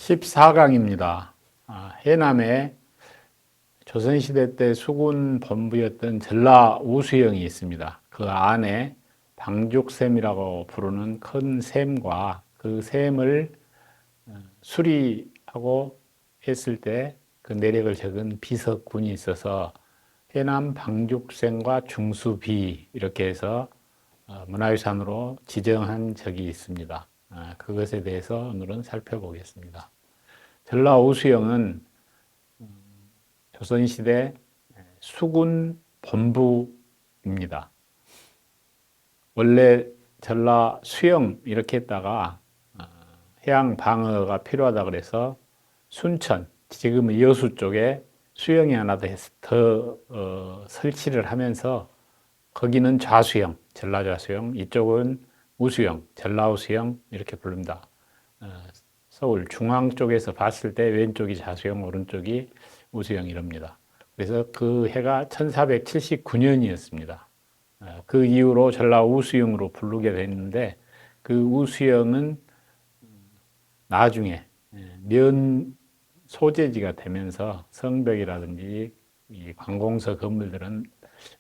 14강입니다. 해남에 조선시대 때 수군 본부였던 전라 우수영이 있습니다. 그 안에 방죽샘이라고 부르는 큰 샘과 그 샘을 수리하고 했을 때 그 내력을 적은 비석군이 있어서 해남 방죽샘과 중수비 이렇게 해서 문화유산으로 지정한 적이 있습니다. 그것에 대해서 오늘은 살펴보겠습니다. 전라 우수영은 조선시대 수군 본부입니다. 원래 전라 수영 이렇게 했다가 해양 방어가 필요하다 그래서 순천, 지금의 여수 쪽에 수영이 하나 더 설치를 하면서 거기는 좌수영, 전라좌수영, 이쪽은 우수영, 전라우수영 이렇게 부릅니다. 서울 중앙 쪽에서 봤을 때 왼쪽이 좌수영, 오른쪽이 우수영 이럽니다. 그래서 그 해가 1479년이었습니다. 그 이후로 전라 우수영으로 부르게 됐는데 그 우수영은 나중에 면 소재지가 되면서 성벽이라든지 이 관공서 건물들은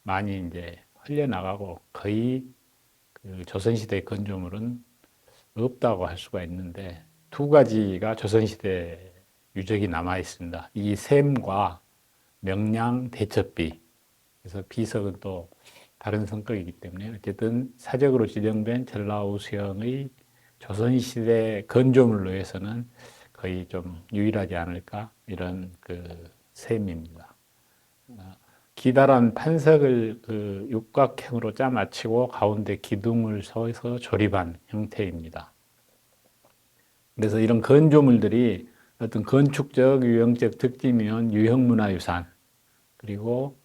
많이 이제 흘려나가고 거의 그 조선시대 건조물은 없다고 할 수가 있는데 두 가지가 조선시대 유적이 남아 있습니다. 이 샘과 명량 대첩비. 그래서 비석은 또 다른 성격이기 때문에 어쨌든 사적으로 지정된 전라우수영의 조선시대 건조물로 해서는 거의 좀 유일하지 않을까 이런 그 셈입니다. 기다란 판석을 그 육각형으로 짜맞추고 가운데 기둥을 서서 조립한 형태입니다. 그래서 이런 건조물들이 어떤 건축적, 유형적 특징이면 유형문화유산, 그리고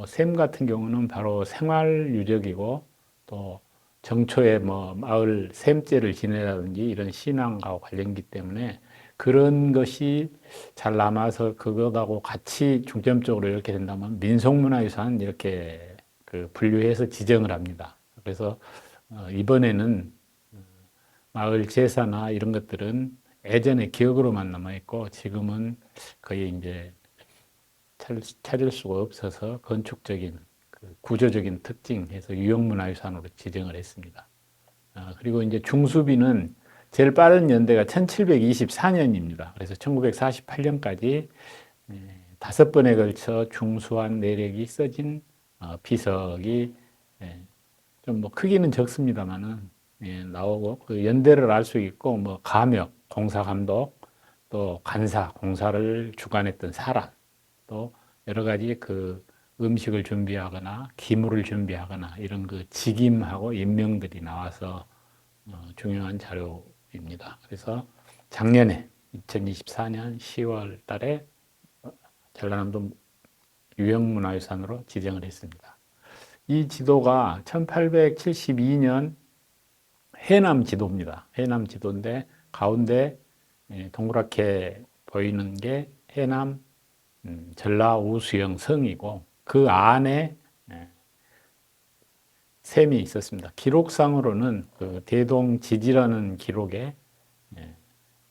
샘 같은 경우는 바로 생활유적이고 또 정초에 뭐 마을 샘제를 지내라든지 이런 신앙과 관련이기 때문에 그런 것이 잘 남아서 그것하고 같이 중점적으로 이렇게 된다면 민속문화유산 이렇게 그 분류해서 지정을 합니다. 그래서 이번에는 마을 제사나 이런 것들은 예전의 기억으로만 남아있고 지금은 거의 이제 찾을 수가 없어서 건축적인 그 구조적인 특징해서 유형문화유산으로 지정을 했습니다. 그리고 이제 중수비는 제일 빠른 연대가 1724년입니다. 그래서 1948년까지 5번에 걸쳐 중수한 내력이 써진 비석이 좀 뭐 크기는 적습니다만은 나오고 그 연대를 알 수 있고 뭐 감역, 공사감독, 또 간사, 공사를 주관했던 사람, 또 여러 가지 그 음식을 준비하거나 기물을 준비하거나 이런 그 직임하고 임명들이 나와서 중요한 자료입니다. 그래서 작년에 2024년 10월 달에 전라남도 유형문화유산으로 지정을 했습니다. 이 지도가 1872년 해남 지도입니다. 해남 지도인데 가운데 동그랗게 보이는 게 해남 전라우수영 성이고 그 안에 샘이 있었습니다. 기록상으로는 그 대동지지라는 기록에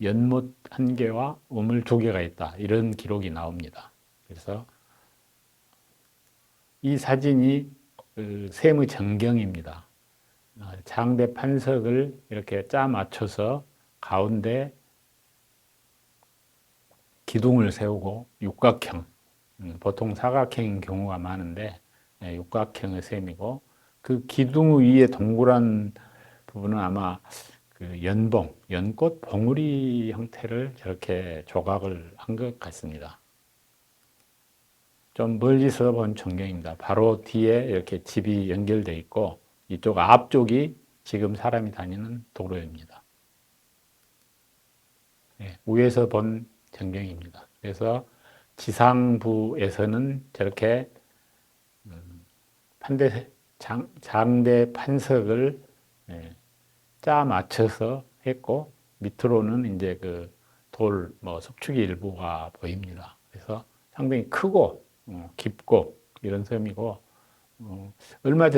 연못 한 개와 우물 두 개가 있다. 이런 기록이 나옵니다. 그래서 이 사진이 그 샘의 전경입니다. 장대 판석을 이렇게 짜 맞춰서 가운데 기둥을 세우고 육각형, 보통 사각형인 경우가 많은데 육각형의 셈이고 그 기둥 위에 동그란 부분은 아마 그 연봉, 연꽃 봉우리 형태를 저렇게 조각을 한 것 같습니다. 좀 멀리서 본 전경입니다. 바로 뒤에 이렇게 집이 연결되어 있고 이쪽 앞쪽이 지금 사람이 다니는 도로입니다. 위에서 본 전경입니다. 그래서 지상부에서는 저렇게 장대 판석을 짜 맞춰서 했고 밑으로는 이제 그 돌, 뭐 석축이 일부가 보입니다. 그래서 상당히 크고 깊고 이런 섬이고 얼마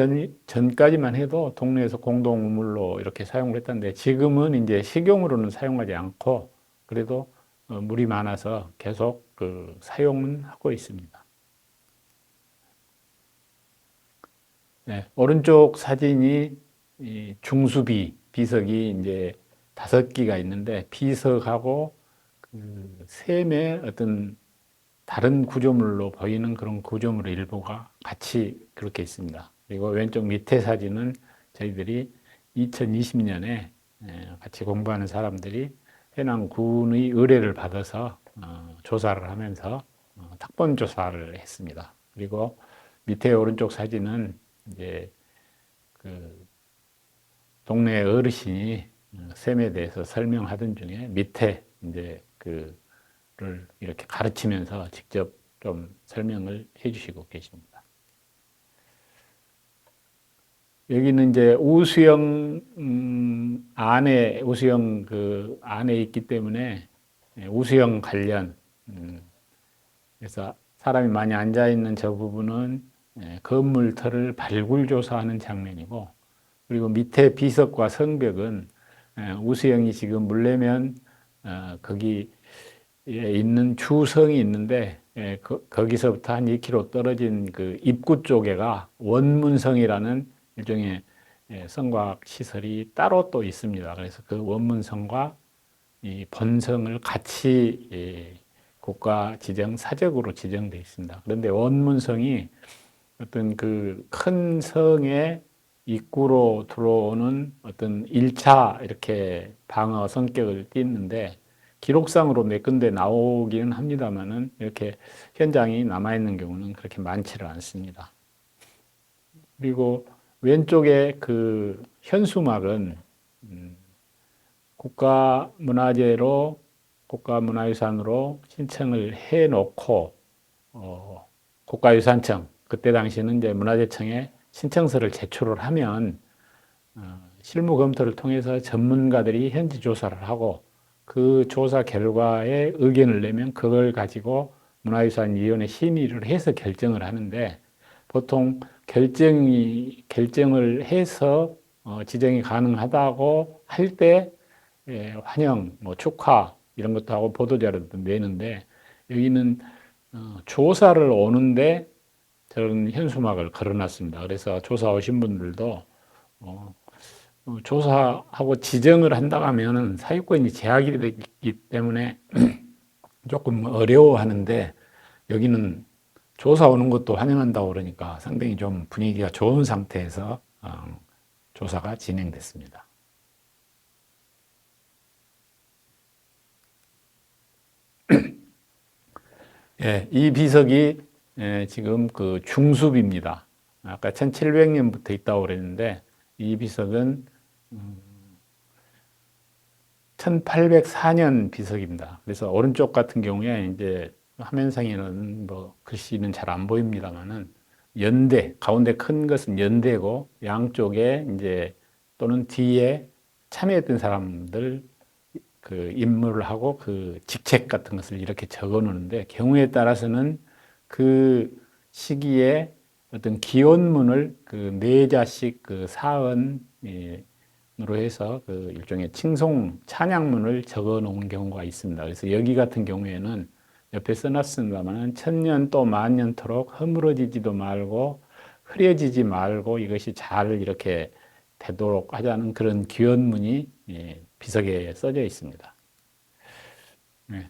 전까지만 해도 동네에서 공동우물로 이렇게 사용을 했던데 지금은 이제 식용으로는 사용하지 않고 그래도 물이 많아서 계속 그 사용은 하고 있습니다. 네, 오른쪽 사진이 이 중수비, 비석이 이제 5기가 있는데 비석하고 그 셈의 어떤 다른 구조물로 보이는 그런 구조물의 일부가 같이 그렇게 있습니다. 그리고 왼쪽 밑에 사진은 저희들이 2020년에 같이 공부하는 사람들이 해남군의 의뢰를 받아서 조사를 하면서 탁본 조사를 했습니다. 그리고 밑에 오른쪽 사진은 이제 그 동네 어르신이 셈에 대해서 설명하던 중에 밑에 이제 그를 이렇게 가르치면서 직접 좀 설명을 해주시고 계십니다. 여기는 이제 우수영 안에 우수영 그 안에 있기 때문에 우수영 관련 그래서 사람이 많이 앉아 있는 저 부분은 건물 털을 발굴 조사하는 장면이고 그리고 밑에 비석과 성벽은 우수영이 지금 물레면 거기 있는 주성이 있는데 거기서부터 한 2km 떨어진 그 입구 쪽에가 원문성이라는 일종의 성곽 시설이 따로 또 있습니다. 그래서 그 원문성과 이 본성을 같이 국가 지정 사적으로 지정되어 있습니다. 그런데 원문성이 어떤 그 큰 성의 입구로 들어오는 어떤 1차 이렇게 방어 성격을 띠는데 기록상으로 몇 군데 나오기는 합니다만은 이렇게 현장이 남아있는 경우는 그렇게 많지를 않습니다. 그리고 왼쪽에 그 현수막은 국가문화재로 국가문화유산으로 신청을 해놓고 국가유산청 그때 당시는 이제 문화재청에 신청서를 제출을 하면 실무 검토를 통해서 전문가들이 현지 조사를 하고 그 조사 결과에 의견을 내면 그걸 가지고 문화유산위원회 심의를 해서 결정을 하는데 보통 결정을 해서 지정이 가능하다고 할 때 환영, 뭐 축하 이런 것도 하고 보도자료도 내는데 여기는 조사를 오는데 저런 현수막을 걸어놨습니다. 그래서 조사 오신 분들도 조사하고 지정을 한다고 하면 사유권이 제약이 되기 때문에 조금 어려워하는데 여기는 조사 오는 것도 환영한다고 그러니까 상당히 좀 분위기가 좋은 상태에서 조사가 진행됐습니다. 예, 이 비석이 지금 그 중수비입니다. 아까 1700년부터 있다고 그랬는데 이 비석은 1804년 비석입니다. 그래서 오른쪽 같은 경우에 이제 화면상에는 뭐 글씨는 잘 안 보입니다만은 연대, 가운데 큰 것은 연대고 양쪽에 이제 또는 뒤에 참여했던 사람들 그 임무를 하고 그 직책 같은 것을 이렇게 적어 놓는데 경우에 따라서는 그 시기에 어떤 기원문을 그 네 자씩 그 사언 으로 해서 그 일종의 칭송 찬양문을 적어 놓은 경우가 있습니다. 그래서 여기 같은 경우에는 옆에 써놨습니다만은 천년 또 만년토록 허물어지지도 말고 흐려지지 말고 이것이 잘 이렇게 되도록 하자는 그런 기원문이 비석에 써져 있습니다.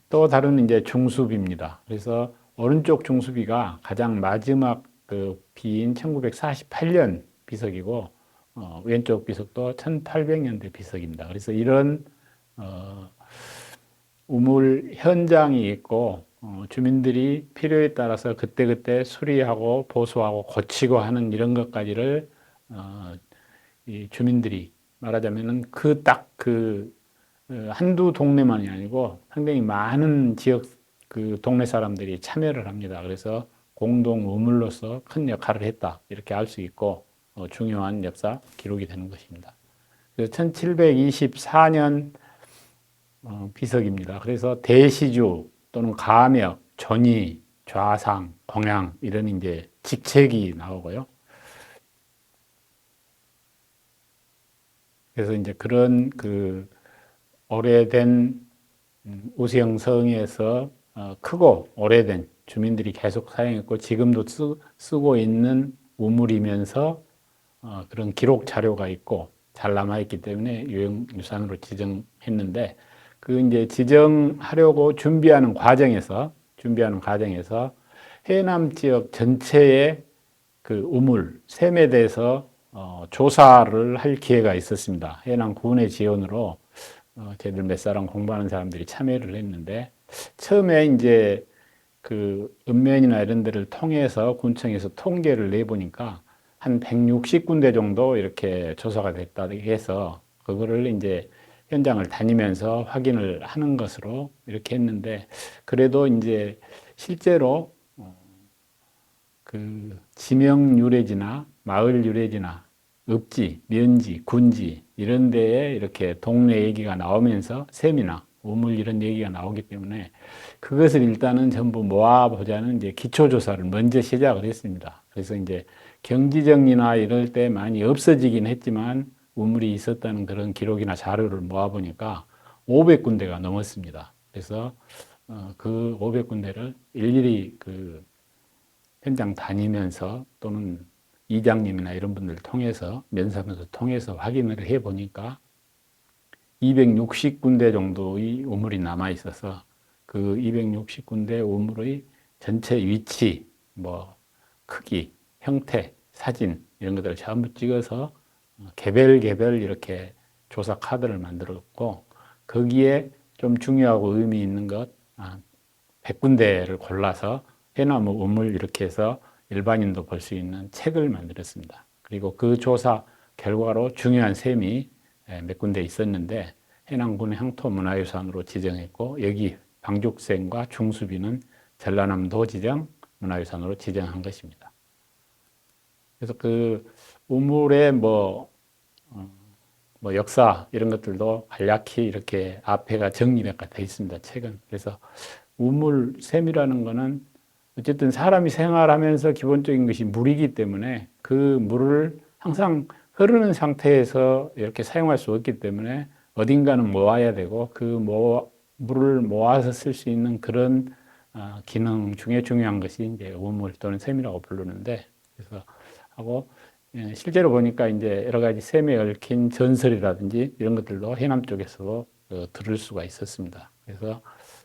또 다른 이제 중수비입니다. 그래서 오른쪽 중수비가 가장 마지막 그 비인 1948년 비석이고 왼쪽 비석도 1800년대 비석입니다. 그래서 이런 우물 현장이 있고 주민들이 필요에 따라서 그때그때 수리하고 보수하고 고치고 하는 이런 것까지를 이 주민들이 말하자면은 그 딱 그 한두 동네만이 아니고 상당히 많은 지역 그 동네 사람들이 참여를 합니다. 그래서 공동 우물로서 큰 역할을 했다 이렇게 알 수 있고 중요한 역사 기록이 되는 것입니다. 그래서 1724년 비석입니다. 그래서 대시주 또는 가명, 전이, 좌상, 공양 이런 이제 직책이 나오고요. 그래서 이제 그런 그 오래된 우시영성에서 크고 오래된 주민들이 계속 사용했고 지금도 쓰고 있는 우물이면서 그런 기록 자료가 있고 잘 남아있기 때문에 유형유산으로 지정했는데 그 이제 지정하려고 준비하는 과정에서 해남 지역 전체의 그 우물, 샘에 대해서 조사를 할 기회가 있었습니다. 해남 군의 지원으로 저희들 몇 사람 공부하는 사람들이 참여를 했는데 처음에 이제 그 읍면이나 이런 데를 통해서 군청에서 통계를 내보니까 한 160군데 정도 이렇게 조사가 됐다 해서 그거를 이제 현장을 다니면서 확인을 하는 것으로 이렇게 했는데 그래도 이제 실제로 그 지명 유래지나 마을 유래지나 읍지, 면지, 군지 이런 데에 이렇게 동네 얘기가 나오면서 셈이나 우물 이런 얘기가 나오기 때문에 그것을 일단은 전부 모아보자는 이제 기초조사를 먼저 시작을 했습니다. 그래서 이제 경지정리나 이럴 때 많이 없어지긴 했지만 우물이 있었다는 그런 기록이나 자료를 모아보니까 500군데가 넘었습니다. 그래서 그 500군데를 일일이 그 현장 다니면서 또는 이장님이나 이런 분들 통해서 면사무소 통해서 확인을 해 보니까 260군데 정도의 우물이 남아 있어서 그 260군데 우물의 전체 위치, 뭐 크기, 형태, 사진 이런 것들을 전부 찍어서 개별 이렇게 조사 카드를 만들었고 거기에 좀 중요하고 의미 있는 것 100군데를 골라서 해나무 우물 이렇게 해서 일반인도 볼 수 있는 책을 만들었습니다. 그리고 그 조사 결과로 중요한 셈이 몇 군데 있었는데 해남군의 향토문화유산으로 지정했고 여기 방죽샘과 중수비는 전라남도 지정 문화유산으로 지정한 것입니다. 그래서 그 우물의 뭐 역사 이런 것들도 간략히 이렇게 앞에가 정리가 되어 있습니다. 책은. 그래서 우물샘이라는 거는 어쨌든 사람이 생활하면서 기본적인 것이 물이기 때문에 그 물을 항상 흐르는 상태에서 이렇게 사용할 수 없기 때문에 어딘가는 모아야 되고 그 물을 모아서 쓸 수 있는 그런 기능 중에 중요한 것이 이제 우물 또는 샘이라고 부르는데 그래서 하고 실제로 보니까 이제 여러 가지 샘에 얽힌 전설이라든지 이런 것들도 해남 쪽에서도 들을 수가 있었습니다. 그래서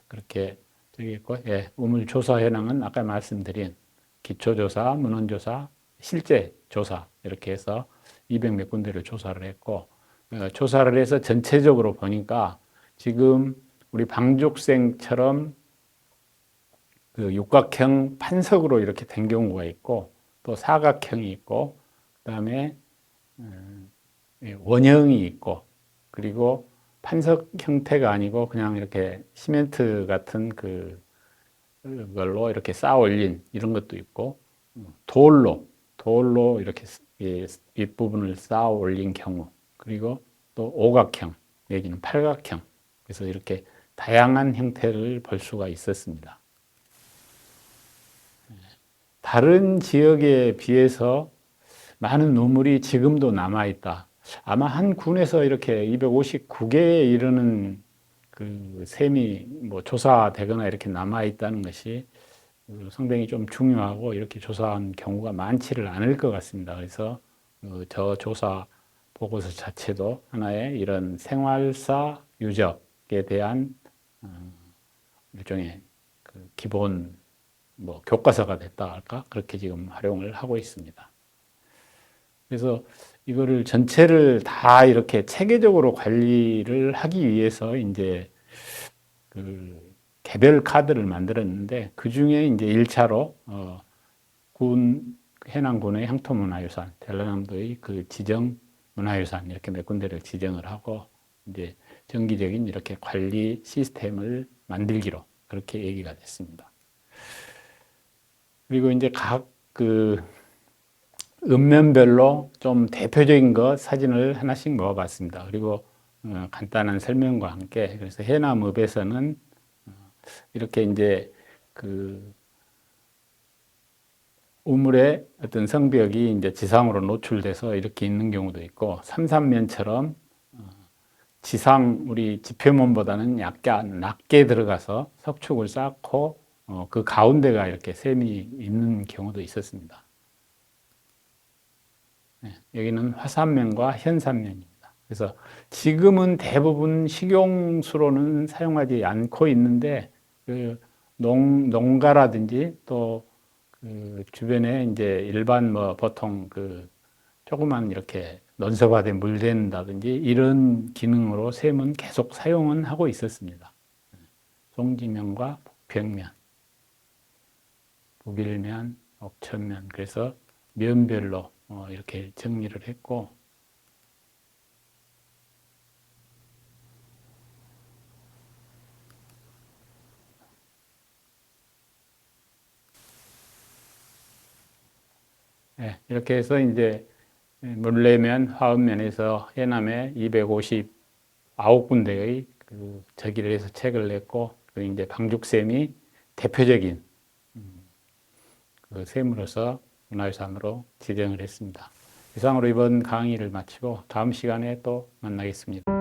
그렇게 저기 있고, 예, 우물 조사 현황은 아까 말씀드린 기초조사, 문헌조사, 실제 조사 이렇게 해서 200 몇 군데를 조사를 했고 조사를 해서 전체적으로 보니까 지금 우리 방죽생처럼 그 육각형 판석으로 이렇게 된 경우가 있고 또 사각형이 있고 그다음에 원형이 있고 그리고 판석 형태가 아니고 그냥 이렇게 시멘트 같은 그걸로 이렇게 쌓아 올린 이런 것도 있고 돌로 이렇게 윗부분을 쌓아 올린 경우 그리고 또 오각형 내지는 팔각형 그래서 이렇게 다양한 형태를 볼 수가 있었습니다. 다른 지역에 비해서 많은 우물이 지금도 남아있다. 아마 한 군에서 이렇게 259개에 이르는 그 셈이 뭐 조사되거나 이렇게 남아있다는 것이 상당히 좀 중요하고 이렇게 조사한 경우가 많지를 않을 것 같습니다. 그래서 저 조사 보고서 자체도 하나의 이런 생활사 유적에 대한 일종의 그 기본 뭐 교과서가 됐다 할까? 그렇게 지금 활용을 하고 있습니다. 그래서 이거를 전체를 다 이렇게 체계적으로 관리를 하기 위해서 이제 그 개별 카드를 만들었는데 그 중에 이제 1차로 해남군의 향토문화유산, 전라남도의 그 지정 문화유산 이렇게 몇 군데를 지정을 하고 이제 정기적인 이렇게 관리 시스템을 만들기로 그렇게 얘기가 됐습니다. 그리고 이제 각그 읍면별로 좀 대표적인 것 사진을 하나씩 모아봤습니다. 그리고 간단한 설명과 함께 그래서 해남읍에서는 이렇게 이제 그 우물의 어떤 성벽이 이제 지상으로 노출돼서 이렇게 있는 경우도 있고 삼삼면처럼 지상 우리 지표면보다는 약간 낮게 들어가서 석축을 쌓고 그 가운데가 이렇게 샘이 있는 경우도 있었습니다. 네, 여기는 화산면과 현산면입니다. 그래서 지금은 대부분 식용수로는 사용하지 않고 있는데 그 농가라든지 또 그 주변에 이제 일반 뭐 보통 그 조그만 이렇게 논서화된 물댄다든지 이런 기능으로 샘은 계속 사용은 하고 있었습니다. 송지면과 북평면, 북일면, 옥천면 그래서 면별로 이렇게 정리를 했고 예, 이렇게 해서 이제 물레면, 화엄면에서 해남에 259군데의 그 저기를 해서 책을 냈고 그 이제 방죽샘이 대표적인 그 샘으로서 문화유산으로 지정을 했습니다. 이상으로 이번 강의를 마치고 다음 시간에 또 만나겠습니다.